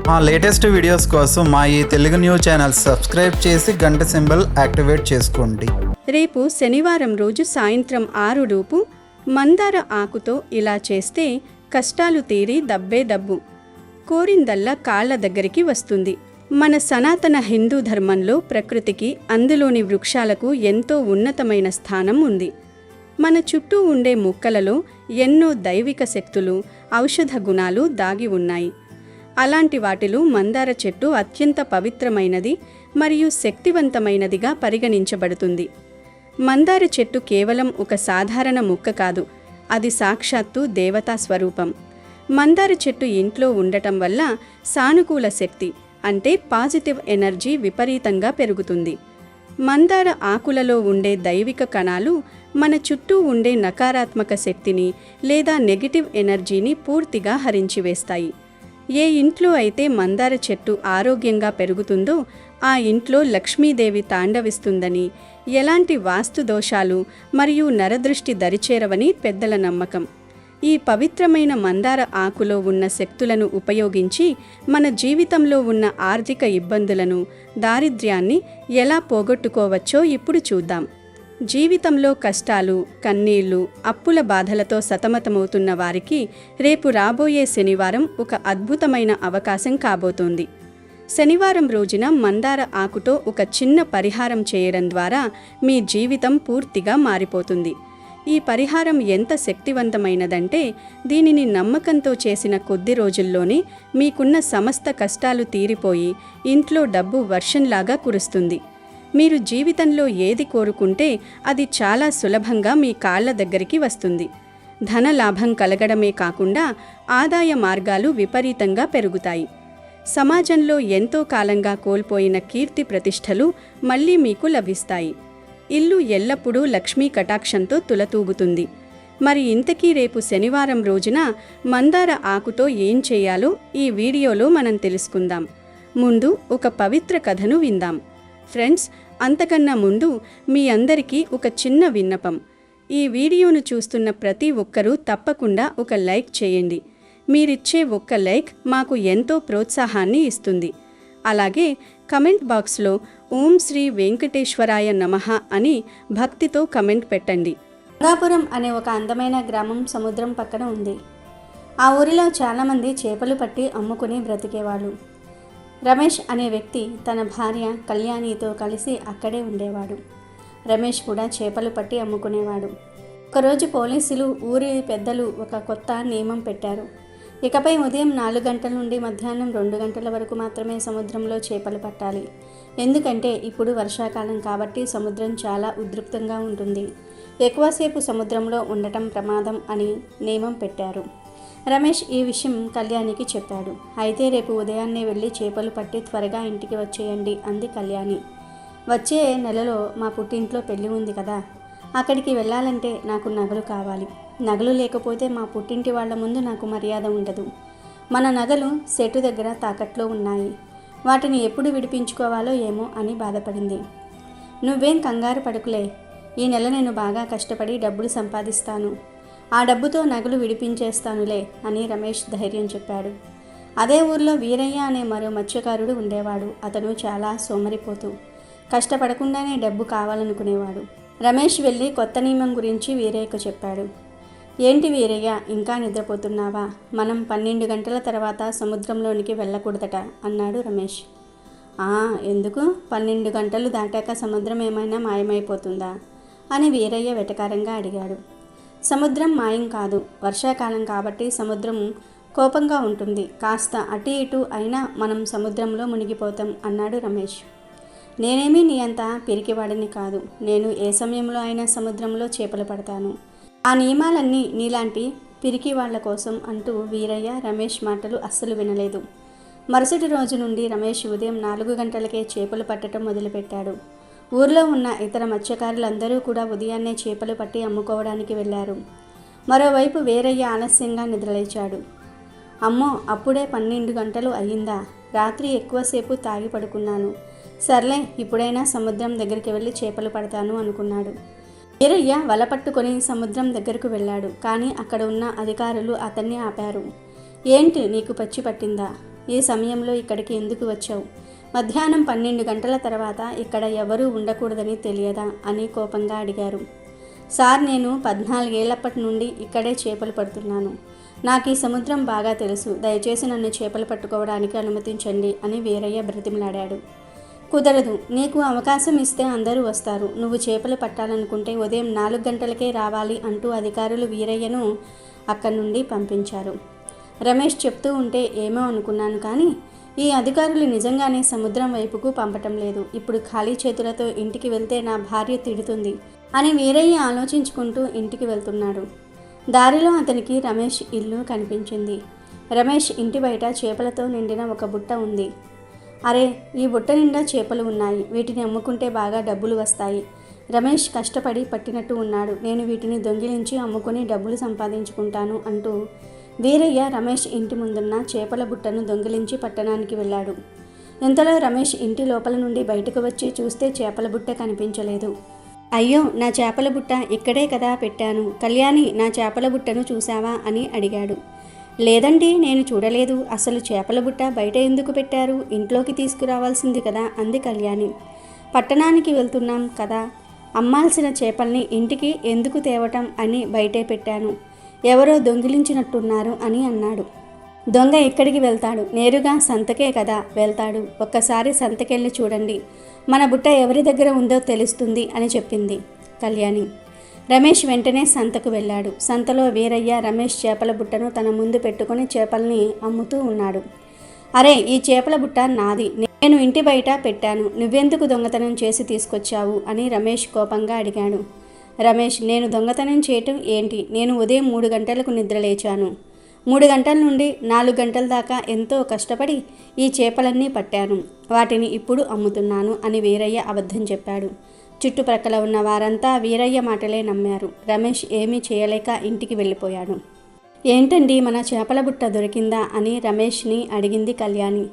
మా latest videos కోసం మా ఈ తెలుగు న్యూస్ ఛానల్ సబ్స్క్రైబ్ చేసి గంట సింబల్ యాక్టివేట్ చేసుకోండి. రేపు శనివారం రోజు సాయంత్రం 6 రూపు మందార ఆకుతో ఇలా చేస్తే కష్టాలు తీరి దబ్బే దబ్బు కోరిందల్లా కాళ్ళ దగ్గరికి వస్తుంది. మన సనాతన హిందూ ధర్మంలో ప్రకృతికి, అందులోని వృక్షాలకు ఎంతో ఉన్నతమైన స్థానం ఉంది. మన చుట్టూ ఉండే మొక్కలలో ఎన్నో దైవిక శక్తులు, ఔషధ గుణాలు దాగి ఉన్నాయి. అలాంటి వాటిలో మందార చెట్టు అత్యంత పవిత్రమైనది మరియు శక్తివంతమైనదిగా పరిగణించబడుతుంది. మందార చెట్టు కేవలం ఒక సాధారణ మొక్క కాదు, అది సాక్షాత్తు దేవతా స్వరూపం. మందార చెట్టు ఇంట్లో ఉండటం వల్ల సానుకూల శక్తి అంటే పాజిటివ్ ఎనర్జీ విపరీతంగా పెరుగుతుంది. మందార ఆకులలో ఉండే దైవిక కణాలు మన చుట్టూ ఉండే నకారాత్మక శక్తిని లేదా నెగిటివ్ ఎనర్జీని పూర్తిగా హరించివేస్తాయి. ఏ ఇంట్లో అయితే మందార చెట్టు ఆరోగ్యంగా పెరుగుతుందో ఆ ఇంట్లో లక్ష్మీదేవి తాండవిస్తుందని, ఎలాంటి వాస్తు దోషాలు మరియు నరదృష్టి దరిచేరవని పెద్దల నమ్మకం. ఈ పవిత్రమైన మందార ఆకులో ఉన్న శక్తులను ఉపయోగించి మన జీవితంలో ఉన్న ఆర్థిక ఇబ్బందులను, దారిద్ర్యాన్ని ఎలా పోగొట్టుకోవచ్చో ఇప్పుడు చూద్దాం. జీవితంలో కష్టాలు, కన్నీళ్లు, అప్పుల బాధలతో సతమతమవుతున్న వారికి రేపు రాబోయే శనివారం ఒక అద్భుతమైన అవకాశం కాబోతోంది. శనివారం రోజున మందార ఆకుతో ఒక చిన్న పరిహారం చేయడం ద్వారా మీ జీవితం పూర్తిగా మారిపోతుంది. ఈ పరిహారం ఎంత శక్తివంతమైనదంటే దీనిని నమ్మకంతో చేసిన కొద్ది రోజుల్లోనే మీకున్న సమస్త కష్టాలు తీరిపోయి ఇంట్లో డబ్బు వర్షంలాగా కురుస్తుంది. మీరు జీవితంలో ఏది కోరుకుంటే అది చాలా సులభంగా మీ కాళ్ళ దగ్గరికి వస్తుంది. ధన లాభం కలగడమే కాకుండా ఆదాయ మార్గాలు విపరీతంగా పెరుగుతాయి. సమాజంలో ఎంతో కాలంగా కోల్పోయిన కీర్తి ప్రతిష్టలు మళ్ళీ మీకు లభిస్తాయి. ఇల్లు ఎల్లప్పుడూ లక్ష్మీ కటాక్షంతో తులతూగుతుంది. మరి ఇంతకీ రేపు శనివారం రోజున మందార ఆకుతో ఏం చేయాలో ఈ వీడియోలో మనం తెలుసుకుందాం. ముందు ఒక పవిత్ర కథను విందాం. ఫ్రెండ్స్, అంతకన్నా ముందు మీ అందరికీ ఒక చిన్న విన్నపం. ఈ వీడియోను చూస్తున్న ప్రతి ఒక్కరూ తప్పకుండా ఒక లైక్ చేయండి. మీరిచ్చే ఒక్క లైక్ మాకు ఎంతో ప్రోత్సాహాన్ని ఇస్తుంది. అలాగే కమెంట్ బాక్స్లో ఓం శ్రీ వెంకటేశ్వరాయ నమః అని భక్తితో కమెంట్ పెట్టండి. రంగాపురం అనే ఒక అందమైన గ్రామం సముద్రం పక్కన ఉంది. ఆ ఊరిలో చాలామంది చేపలు పట్టి అమ్ముకుని బ్రతికేవాళ్ళు. రమేష్ అనే వ్యక్తి తన భార్య కళ్యాణితో కలిసి అక్కడే ఉండేవాడు. రమేష్ కూడా చేపలు పట్టి అమ్ముకునేవాడు. ఒకరోజు పోలీసులు, ఊరి పెద్దలు ఒక కొత్త నియమం పెట్టారు. ఇకపై ఉదయం 4 గంటల నుండి మధ్యాహ్నం 2 గంటల వరకు మాత్రమే సముద్రంలో చేపలు పట్టాలి. ఎందుకంటే ఇప్పుడు వర్షాకాలం కాబట్టి సముద్రం చాలా ఉధృతంగా ఉంటుంది. ఎక్కువసేపు సముద్రంలో ఉండటం ప్రమాదం అని నియమం పెట్టారు. రమేష్ ఈ విషయం కళ్యాణికి చెప్పాడు. అయితే రేపు ఉదయాన్నే వెళ్ళి చేపలు పట్టి త్వరగా ఇంటికి వచ్చేయండి అంది కళ్యాణి. వచ్చే నెలలో మా పుట్టింట్లో పెళ్లి ఉంది కదా, అక్కడికి వెళ్ళాలంటే నాకు నగలు కావాలి. నగలు లేకపోతే మా పుట్టింటి వాళ్ళ ముందు నాకు మర్యాద ఉండదు. మన నగలు సెటు దగ్గర తాకట్లో ఉన్నాయి. వాటిని ఎప్పుడు విడిపించుకోవాలో ఏమో అని బాధపడింది. నువ్వేం కంగారు పడుకులే, ఈ నెల నేను బాగా కష్టపడి డబ్బులు సంపాదిస్తాను. ఆ డబ్బుతో నగలు విడిపించేస్తానులే అని రమేష్ ధైర్యం చెప్పాడు. అదే ఊర్లో వీరయ్య అనే మరో మత్స్యకారుడు ఉండేవాడు. అతను చాలా సోమరిపోతూ, కష్టపడకుండానే డబ్బు కావాలనుకునేవాడు. రమేష్ వెళ్ళి కొత్త నియమం గురించి వీరయ్యకు చెప్పాడు. ఏంటి వీరయ్య, ఇంకా నిద్రపోతున్నావా? మనం 12 గంటల తర్వాత సముద్రంలోనికి వెళ్ళకూడదట అన్నాడు రమేష్. ఎందుకు? 12 గంటలు దాటాక సముద్రం ఏమైనా మాయమైపోతుందా అని వీరయ్య వెటకారంగా అడిగాడు. సముద్రం మాయం కాదు, వర్షాకాలం కాబట్టి సముద్రం కోపంగా ఉంటుంది. కాస్త అటు ఇటు అయినా మనం సముద్రంలో మునిగిపోతాం అన్నాడు రమేష్. నేనేమీ నీ అంత పిరికివాడిని కాదు. నేను ఏ సమయంలో అయినా సముద్రంలో చేపలు పడతాను. ఆ నియమాలన్నీ నీలాంటి పిరికి వాళ్ల కోసం అంటూ వీరయ్య రమేష్ మాటలు అస్సలు వినలేదు. మరుసటి రోజు నుండి రమేష్ ఉదయం 4 గంటలకే చేపలు పట్టడం మొదలుపెట్టాడు. ఊర్లో ఉన్న ఇతర మత్స్యకారులందరూ కూడా ఉదయాన్నే చేపలు పట్టి అమ్ముకోవడానికి వెళ్ళారు. మరోవైపు వీరయ్య ఆలస్యంగా నిద్రలేచాడు. అమ్మో, అప్పుడే 12 గంటలు అయ్యిందా? రాత్రి ఎక్కువసేపు తాగి పడుకున్నాను. సర్లే, ఇప్పుడైనా సముద్రం దగ్గరికి వెళ్ళి చేపలు పడతాను అనుకున్నాడు. వీరయ్య వల పట్టుకొని సముద్రం దగ్గరకు వెళ్ళాడు. కానీ అక్కడ ఉన్న అధికారులు అతన్ని ఆపారు. ఏంటి, నీకు పచ్చి పట్టిందా? ఈ సమయంలో ఇక్కడికి ఎందుకు వచ్చావు? మధ్యాహ్నం 12 గంటల తర్వాత ఇక్కడ ఎవరూ ఉండకూడదని తెలియదా అని కోపంగా అడిగారు. సార్, నేను 14 ఏళ్లప్పటి నుండి ఇక్కడే చేపలు పడుతున్నాను. నాకు ఈ సముద్రం బాగా తెలుసు. దయచేసి నన్ను చేపలు పట్టుకోవడానికి అనుమతించండి అని వీరయ్య బ్రతిమలాడాడు. కుదరదు. నీకు అవకాశం ఇస్తే అందరూ వస్తారు. నువ్వు చేపలు పట్టాలనుకుంటే ఉదయం 4 గంటలకే రావాలి అంటూ అధికారులు వీరయ్యను అక్కడి నుండి పంపించారు. రమేష్ చెప్తూ ఉంటే ఏమో అనుకున్నాను, కానీ ఈ అధికారులు నిజంగానే సముద్రం వైపుకు పంపటం లేదు. ఇప్పుడు ఖాళీ చేతులతో ఇంటికి వెళ్తే నా భార్య తిడుతుంది అని వీరయ్య ఆలోచించుకుంటూ ఇంటికి వెళ్తున్నాడు. దారిలో అతనికి రమేష్ ఇల్లు కనిపించింది. రమేష్ ఇంటి బయట చేపలతో నిండిన ఒక బుట్ట ఉంది. అరే, ఈ బుట్ట నిండా చేపలు ఉన్నాయి. వీటిని అమ్ముకుంటే బాగా డబ్బులు వస్తాయి. రమేష్ కష్టపడి పట్టినట్టు ఉన్నాడు. నేను వీటిని దొంగిలించి అమ్ముకొని డబ్బులు సంపాదించుకుంటాను అంటూ వీరయ్య రమేష్ ఇంటి ముందున్న చేపల బుట్టను దొంగిలించి పట్టణానికి వెళ్ళాడు. ఇంతలో రమేష్ ఇంటి లోపల నుండి బయటకు వచ్చి చూస్తే చేపల బుట్ట కనిపించలేదు. అయ్యో, నా చేపల బుట్ట ఇక్కడే కదా పెట్టాను. కళ్యాణి, నా చేపల బుట్టను చూసావా అని అడిగాడు. లేదండి, నేను చూడలేదు. అసలు చేపల బుట్ట బయట ఎందుకు పెట్టారు? ఇంట్లోకి తీసుకురావాల్సింది కదా అంది కళ్యాణి. పట్టణానికి వెళ్తున్నాం కదా, అమ్మాల్సిన చేపల్ని ఇంటికి ఎందుకు తేవటం అని బయటే పెట్టాను. ఎవరో దొంగిలించినట్టున్నారు అని అన్నాడు. దొంగ ఎక్కడికి వెళ్తాడు? నేరుగా సంతకే కదా వెళ్తాడు. ఒక్కసారి సంతకెళ్ళి చూడండి, మన బుట్ట ఎవరి దగ్గర ఉందో తెలుస్తుంది అని చెప్పింది కళ్యాణి. రమేష్ వెంటనే సంతకు వెళ్ళాడు. సంతలో వీరయ్య రమేష్ చేపల బుట్టను తన ముందు పెట్టుకుని చేపల్ని అమ్ముతూ ఉన్నాడు. అరే, ఈ చేపల బుట్ట నాది. నేను ఇంటి బయట పెట్టాను. నువ్వెందుకు దొంగతనం చేసి తీసుకొచ్చావు అని రమేష్ కోపంగా అడిగాడు. రమేష్, నేను దొంగతనం చేయటం ఏంటి? నేను ఉదయం 3 గంటలకు నిద్ర లేచాను. 3 గంటల నుండి 4 గంటల దాకా ఎంతో కష్టపడి ఈ చేపలన్నీ పట్టాను. వాటిని ఇప్పుడు అమ్ముతున్నాను అని వీరయ్య అబద్ధం చెప్పాడు. చుట్టుప్రక్కల ఉన్న వారంతా వీరయ్య మాటలే నమ్మారు. రమేష్ ఏమీ చేయలేక ఇంటికి వెళ్ళిపోయాడు. ఏంటండి, మన చేపల బుట్ట దొరికిందా అని రమేష్ని అడిగింది కళ్యాణి.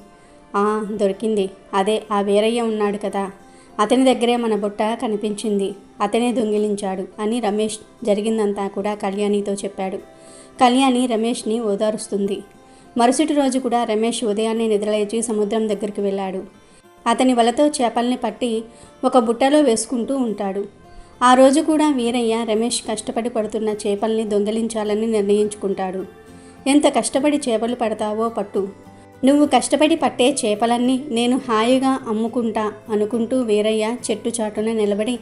దొరికింది. అదే ఆ వీరయ్య ఉన్నాడు కదా, అతని దగ్గరే మన బుట్ట కనిపించింది. అతనే దొంగిలించాడు అని రమేష్ జరిగిందంతా కూడా కళ్యాణితో చెప్పాడు. కళ్యాణి రమేష్ని ఓదారుస్తుంది. మరుసటి రోజు కూడా రమేష్ ఉదయాన్నే నిద్రలేచి సముద్రం దగ్గరికి వెళ్ళాడు. అతని వలతో చేపల్ని పట్టి ఒక బుట్టలో వేసుకుంటూ ఉంటాడు. ఆ రోజు కూడా వీరయ్య రమేష్ కష్టపడి పడుతున్న చేపల్ని దొంగిలించాలని నిర్ణయించుకుంటాడు. ఎంత కష్టపడి చేపలు పడతావో పట్టు, నువ్వు కష్టపడి పట్టే చేపలన్నీ నేను హాయిగా అమ్ముకుంటా అనుకుంటూ వీరయ్య చెట్టు చాటున నిలబడి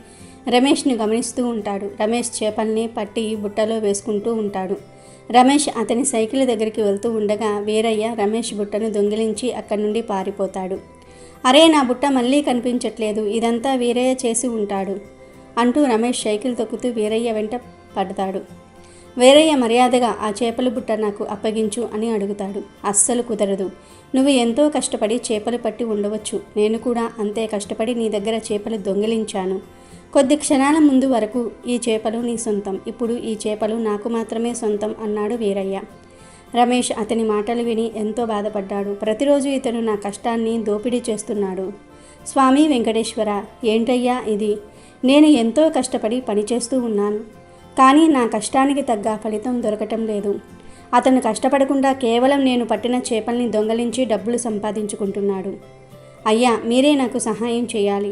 రమేష్ని గమనిస్తూ ఉంటాడు. రమేష్ చేపల్ని పట్టి బుట్టలో వేసుకుంటూ ఉంటాడు. రమేష్ అతని సైకిల్ దగ్గరికి వెళ్తూ ఉండగా వీరయ్య రమేష్ బుట్టను దొంగిలించి అక్కడి నుండి పారిపోతాడు. అరే, నా బుట్ట మళ్ళీ కనిపించట్లేదు. ఇదంతా వీరయ్య చేసి ఉంటాడు అంటూ రమేష్ సైకిల్ తొక్కుతూ వీరయ్య వెంట పడతాడు. వీరయ్య మర్యాదగా ఆ చేపల బుట్ట నాకు అప్పగించు అని అడుగుతాడు. అస్సలు కుదరదు. నువ్వు ఎంతో కష్టపడి చేపలు పట్టి ఉండవచ్చు. నేను కూడా అంతే కష్టపడి నీ దగ్గర చేపలు దొంగిలించాను. కొద్ది క్షణాల ముందు వరకు ఈ చేపలు నీ సొంతం, ఇప్పుడు ఈ చేపలు నాకు మాత్రమే సొంతం అన్నాడు వీరయ్య. రమేష్ అతని మాటలు విని ఎంతో బాధపడ్డాడు. ప్రతిరోజు ఇతను నా కష్టాన్ని దోపిడీ చేస్తున్నాడు. స్వామి వెంకటేశ్వర, ఏంటయ్యా ఇది? నేను ఎంతో కష్టపడి పనిచేస్తూ ఉన్నాను, కానీ నా కష్టానికి తగ్గ ఫలితం దొరకటం లేదు. అతను కష్టపడకుండా కేవలం నేను పట్టిన చేపల్ని దొంగలించి డబ్బులు సంపాదించుకుంటున్నాడు. అయ్యా, మీరే నాకు సహాయం చేయాలి.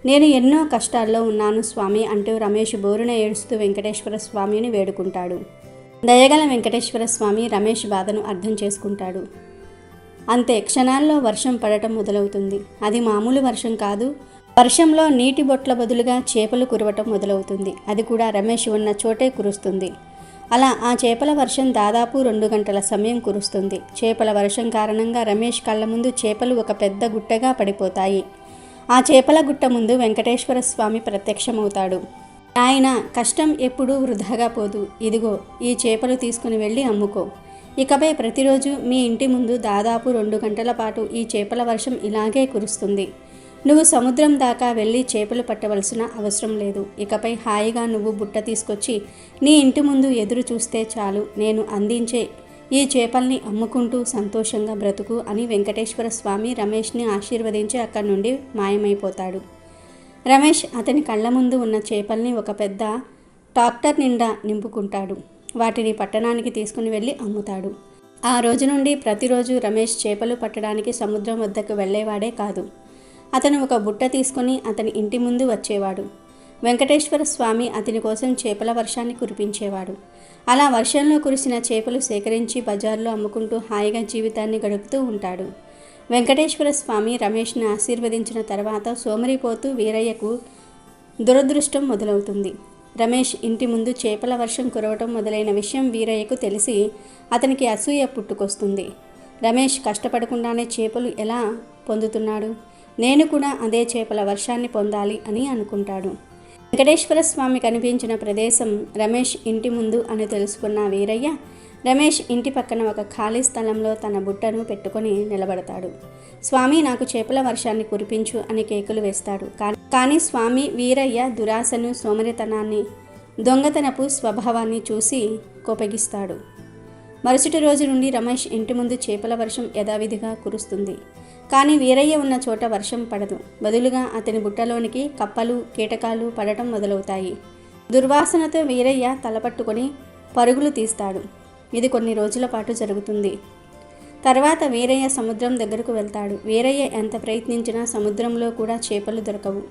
నేను ఎన్నో కష్టాల్లో ఉన్నాను స్వామి అంటూ రమేష్ బోరున ఏడుస్తూ వెంకటేశ్వర స్వామిని వేడుకుంటాడు. దయగల వెంకటేశ్వర స్వామి రమేష్ బాధను అర్థం చేసుకుంటాడు. అంతే క్షణాల్లో వర్షం పడటం మొదలవుతుంది. అది మామూలు వర్షం కాదు. వర్షంలో నీటి బొట్ల బదులుగా చేపలు కురవటం మొదలవుతుంది. అది కూడా రమేష్ ఉన్న చోటే కురుస్తుంది. అలా ఆ చేపల వర్షం దాదాపు 2 గంటల సమయం కురుస్తుంది. చేపల వర్షం కారణంగా రమేష్ కళ్ళ ముందు చేపలు ఒక పెద్ద గుట్టగా పడిపోతాయి. ఆ చేపల గుట్ట ముందు వెంకటేశ్వర స్వామి ప్రత్యక్షమవుతాడు. ఆయన కష్టం ఎప్పుడూ వృధాగా పోదు. ఇదిగో ఈ చేపలు తీసుకుని వెళ్ళి అమ్ముకో. ఇకపై ప్రతిరోజు మీ ఇంటి ముందు దాదాపు 2 గంటల పాటు ఈ చేపల వర్షం ఇలాగే కురుస్తుంది. నువ్వు సముద్రం దాకా వెళ్ళి చేపలు పట్టవలసిన అవసరం లేదు. ఇకపై హాయిగా నువ్వు బుట్ట తీసుకొచ్చి నీ ఇంటి ముందు ఎదురు చూస్తే చాలు. నేను అందించే ఈ చేపల్ని అమ్ముకుంటూ సంతోషంగా బ్రతుకు అని వెంకటేశ్వర స్వామి రమేష్ని ఆశీర్వదించి అక్కడి నుండి మాయమైపోతాడు. రమేష్ అతని కళ్ళ ముందు ఉన్న చేపల్ని ఒక పెద్ద ట్రాక్టర్ నిండా నింపుకుంటాడు. వాటిని పట్టణానికి తీసుకుని వెళ్ళి అమ్ముతాడు. ఆ రోజు నుండి ప్రతిరోజు రమేష్ చేపలు పట్టడానికి సముద్రం వద్దకు వెళ్ళేవాడే కాదు. అతను ఒక బుట్ట తీసుకుని అతని ఇంటి ముందు వచ్చేవాడు. వెంకటేశ్వర స్వామి అతని కోసం చేపల వర్షాన్ని కురిపించేవాడు. అలా వర్షంలో కురిసిన చేపలు సేకరించి బజార్లో అమ్ముకుంటూ హాయిగా జీవితాన్ని గడుపుతూ ఉంటాడు. వెంకటేశ్వర స్వామి రమేష్ని ఆశీర్వదించిన తర్వాత సోమరిపోతూ వీరయ్యకు దురదృష్టం మొదలవుతుంది. రమేష్ ఇంటి ముందు చేపల వర్షం కురవటం మొదలైన విషయం వీరయ్యకు తెలిసి అతనికి అసూయ పుట్టుకొస్తుంది. రమేష్ కష్టపడకుండానే చేపలు ఎలా పొందుతున్నాడు, నేను కూడా అదే చేపల వర్షాన్ని పొందాలి అని అనుకుంటాడు. వెంకటేశ్వర స్వామి కనిపించిన ప్రదేశం రమేష్ ఇంటి ముందు అని తెలుసుకున్న వీరయ్య రమేష్ ఇంటి పక్కన ఒక ఖాళీ స్థలంలో తన బుట్టను పెట్టుకొని నిలబడతాడు. స్వామి, నాకు చేపల వర్షాన్ని కురిపించు అని కేకులు వేస్తాడు. కానీ స్వామి వీరయ్య దురాశను, సోమరితనాన్ని, దొంగతనపు స్వభావాన్ని చూసి కోపగిస్తాడు. మరుసటి రోజు నుండి రమేష్ ఇంటి ముందు చేపల వర్షం యథావిధిగా కురుస్తుంది. కానీ వీరయ్య ఉన్న చోట వర్షం పడదు. బదులుగా అతని బుట్టలోనికి కప్పలు, కీటకాలు పడటం మొదలవుతాయి. దుర్వాసనతో వీరయ్య తలపట్టుకొని పరుగులు తీస్తాడు. ఇది కొన్ని రోజుల పాటు జరుగుతుంది. తర్వాత వీరయ్య సముద్రం దగ్గరకు వెళ్తాడు. వీరయ్య ఎంత ప్రయత్నించినా సముద్రంలో కూడా చేపలు దొరకవు.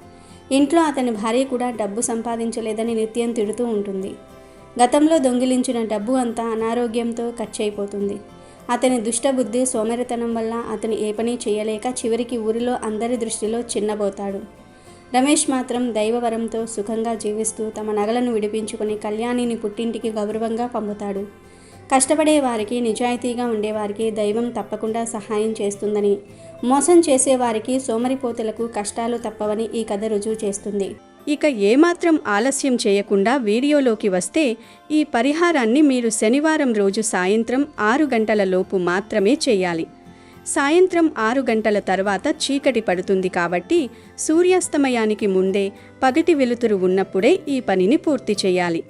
ఇంట్లో అతని భార్య కూడా డబ్బు సంపాదించలేదని నిత్యం తిడుతూ ఉంటుంది. గతంలో దొంగిలించిన డబ్బు అంతా అనారోగ్యంతో ఖర్చయిపోతుంది. అతని దుష్టబుద్ధి, సోమరితనం వల్ల అతను ఏ పని చేయలేక చివరికి ఊరిలో అందరి దృష్టిలో చిన్నబోతాడు. రమేష్ మాత్రం దైవవరంతో సుఖంగా జీవిస్తూ తమ నగలను విడిపించుకొని కళ్యాణిని పుట్టింటికి గౌరవంగా పంపుతాడు. కష్టపడే వారికి, నిజాయితీగా ఉండేవారికి దైవం తప్పకుండా సహాయం చేస్తుందని, మోసం చేసేవారికి, సోమరిపోతులకు కష్టాలు తప్పవని ఈ కథ రుజువు చేస్తుంది. ఇక ఏమాత్రం ఆలస్యం చేయకుండా వీడియోలోకి వస్తే, ఈ పరిహారాన్ని మీరు శనివారం రోజు సాయంత్రం 6 గంటల లోపు మాత్రమే చేయాలి. సాయంత్రం 6 గంటల తర్వాత చీకటి పడుతుంది కాబట్టి సూర్యాస్తమయానికి ముందే పగటి వెలుతురు ఉన్నప్పుడే ఈ పనిని పూర్తి చేయాలి.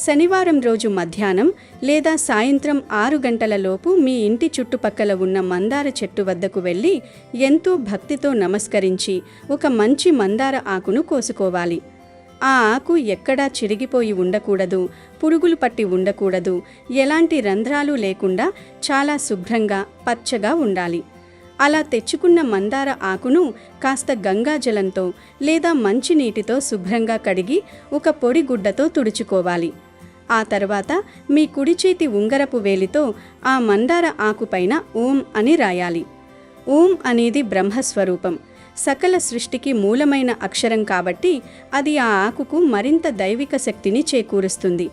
శనివారం రోజు మధ్యాహ్నం లేదా సాయంత్రం 6 గంటల లోపు మీ ఇంటి చుట్టుపక్కల ఉన్న మందార చెట్టు వద్దకు వెళ్ళి ఎంతో భక్తితో నమస్కరించి ఒక మంచి మందార ఆకును కోసుకోవాలి. ఆ ఆకు ఎక్కడా చిరిగిపోయి ఉండకూడదు, పురుగులు పట్టి ఉండకూడదు, ఎలాంటి రంధ్రాలు లేకుండా చాలా శుభ్రంగా పచ్చగా ఉండాలి. అలా తెచ్చుకున్న మందార ఆకును కాస్త గంగాజలంతో లేదా మంచినీటితో శుభ్రంగా కడిగి ఒక పొడి గుడ్డతో తుడుచుకోవాలి. ఆ తర్వాత మీ కుడి చేతి ఉంగరపు వేలితో ఆ మందార ఆకుపైన ఓం అని రాయాలి. ఓం అనేది బ్రహ్మస్వరూపం, సకల సృష్టికి మూలమైన అక్షరం కాబట్టి అది ఆ ఆకుకు మరింత దైవిక శక్తిని చేకూరుస్తుంది.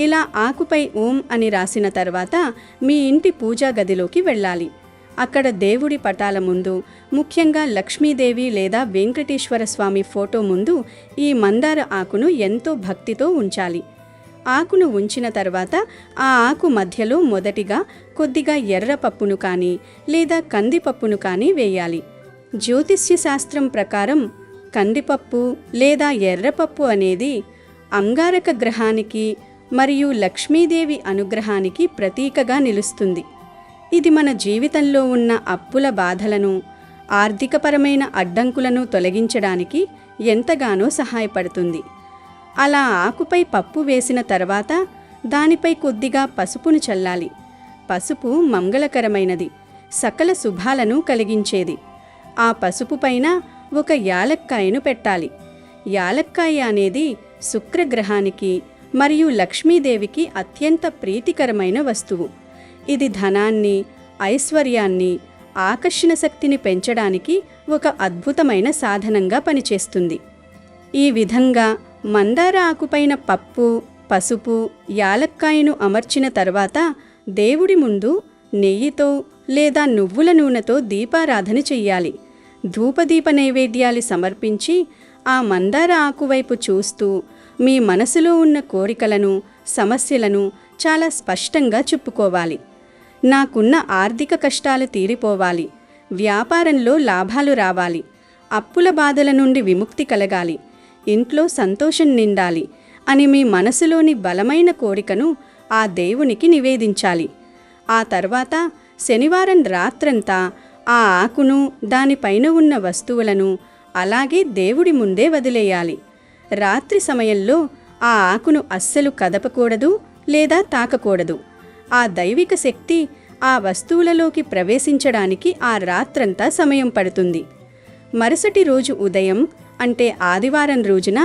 ఇలా ఆకుపై ఓం అని రాసిన తర్వాత మీ ఇంటి పూజా గదిలోకి వెళ్ళాలి. అక్కడ దేవుడి పటాల ముందు, ముఖ్యంగా లక్ష్మీదేవి లేదా వెంకటేశ్వర స్వామి ఫోటో ముందు ఈ మందార ఆకును ఎంతో భక్తితో ఉంచాలి. ఆకును ఉంచిన తర్వాత ఆ ఆకు మధ్యలో మొదటిగా కొద్దిగా ఎర్రపప్పును కానీ లేదా కందిపప్పును కానీ వేయాలి. జ్యోతిష్య శాస్త్రం ప్రకారం కందిపప్పు లేదా ఎర్రపప్పు అనేది అంగారక గ్రహానికి మరియు లక్ష్మీదేవి అనుగ్రహానికి ప్రతీకగా నిలుస్తుంది. ఇది మన జీవితంలో ఉన్న అప్పుల బాధలను, ఆర్థికపరమైన అడ్డంకులను తొలగించడానికి ఎంతగానో సహాయపడుతుంది. అలా ఆకుపై పప్పు వేసిన తర్వాత దానిపై కొద్దిగా పసుపును చల్లాలి. పసుపు మంగళకరమైనది, సకల శుభాలను కలిగించేది. ఆ పసుపు పైన ఒక యాలక్కాయను పెట్టాలి. యాలక్కాయ అనేది శుక్రగ్రహానికి మరియు లక్ష్మీదేవికి అత్యంత ప్రీతికరమైన వస్తువు. ఇది ధనాన్ని, ఐశ్వర్యాన్ని, ఆకర్షణ శక్తిని పెంచడానికి ఒక అద్భుతమైన సాధనంగా పనిచేస్తుంది. ఈ విధంగా మందార ఆకుపైన పప్పు, పసుపు, యాలక్కాయను అమర్చిన తర్వాత దేవుడి ముందు నెయ్యితో లేదా నువ్వుల నూనెతో దీపారాధన చెయ్యాలి. ధూపదీప నైవేద్యాలు సమర్పించి ఆ మందార ఆకువైపు చూస్తూ మీ మనసులో ఉన్న కోరికలను, సమస్యలను చాలా స్పష్టంగా చెప్పుకోవాలి. నాకున్న ఆర్థిక కష్టాలు తీరిపోవాలి, వ్యాపారంలో లాభాలు రావాలి, అప్పుల బాధల నుండి విముక్తి కలగాలి, ఇంట్లో సంతోషం నిండాలి అని మీ మనసులోని బలమైన కోరికను ఆ దేవునికి నివేదించాలి. ఆ తర్వాత శనివారం రాత్రంతా ఆ ఆకును, దానిపైన ఉన్న వస్తువులను అలాగే దేవుడి ముందే వదిలేయాలి. రాత్రి సమయంలో ఆ ఆకును అస్సలు కదపకూడదు లేదా తాకకూడదు. ఆ దైవిక శక్తి ఆ వస్తువులలోకి ప్రవేశించడానికి ఆ రాత్రంతా సమయం పడుతుంది. మరుసటి రోజు ఉదయం అంటే ఆదివారం రోజున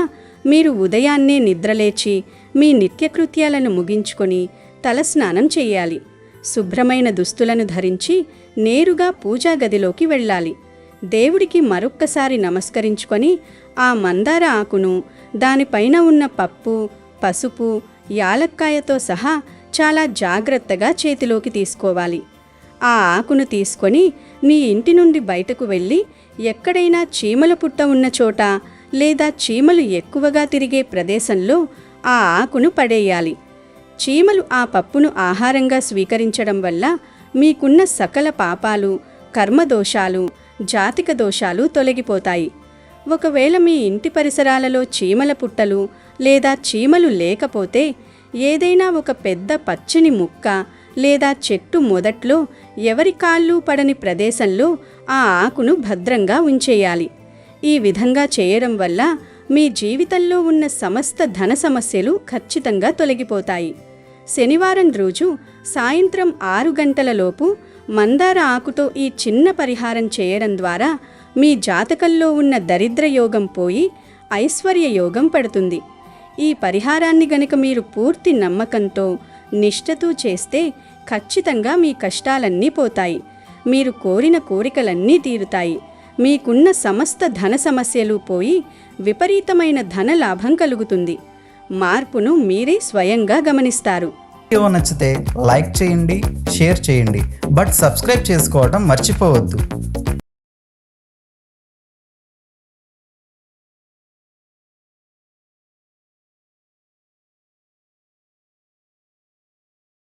మీరు ఉదయాన్నే నిద్రలేచి మీ నిత్యకృత్యాలను ముగించుకొని తలస్నానం చేయాలి. శుభ్రమైన దుస్తులను ధరించి నేరుగా పూజా గదిలోకి వెళ్ళాలి. దేవుడికి మరొక్కసారి నమస్కరించుకొని ఆ మందార ఆకును, దానిపైన ఉన్న పప్పు, పసుపు, యాలక్కాయతో సహా చాలా జాగ్రత్తగా చేతిలోకి తీసుకోవాలి. ఆ ఆకును తీసుకొని నీ ఇంటి నుండి బయటకు వెళ్ళి ఎక్కడైనా చీమల పుట్ట ఉన్న చోట లేదా చీమలు ఎక్కువగా తిరిగే ప్రదేశంలో ఆ ఆకును పడేయాలి. చీమలు ఆ పప్పును ఆహారంగా స్వీకరించడం వల్ల మీకున్న సకల పాపాలు, కర్మదోషాలు, జాతిక దోషాలు తొలగిపోతాయి. ఒకవేళ మీ ఇంటి పరిసరాలలో చీమల పుట్టలు లేదా చీమలు లేకపోతే ఏదైనా ఒక పెద్ద పచ్చని ముక్క లేదా చెట్టు మొదట్లో ఎవరి కాళ్ళు పడని ప్రదేశంలో ఆ ఆకును భద్రంగా ఉంచేయాలి. ఈ విధంగా చేయడం వల్ల మీ జీవితంలో ఉన్న సమస్త ధన సమస్యలు ఖచ్చితంగా తొలగిపోతాయి. శనివారం రోజు సాయంత్రం 6 గంటలలోపు మందార ఆకుతో ఈ చిన్న పరిహారం చేయడం ద్వారా మీ జాతకంలో ఉన్న దరిద్ర యోగం పోయి ఐశ్వర్య యోగం పడుతుంది. ఈ పరిహారాన్ని గనుక మీరు పూర్తి నమ్మకంతో, నిష్ఠతో చేస్తే ఖచ్చితంగా మీ కష్టాలన్నీ పోతాయి. మీరు కోరిన కోరికలన్నీ తీరుతాయి. మీకున్న సమస్త ధన సమస్యలు పోయి విపరీతమైన ధన లాభం కలుగుతుంది. మార్పును మీరే స్వయంగా గమనిస్తారు. వీడియో నచ్చితే లైక్ చేయండి, షేర్ చేయండి, బట్ సబ్స్క్రైబ్ చేసుకోవడం మర్చిపోవద్దు.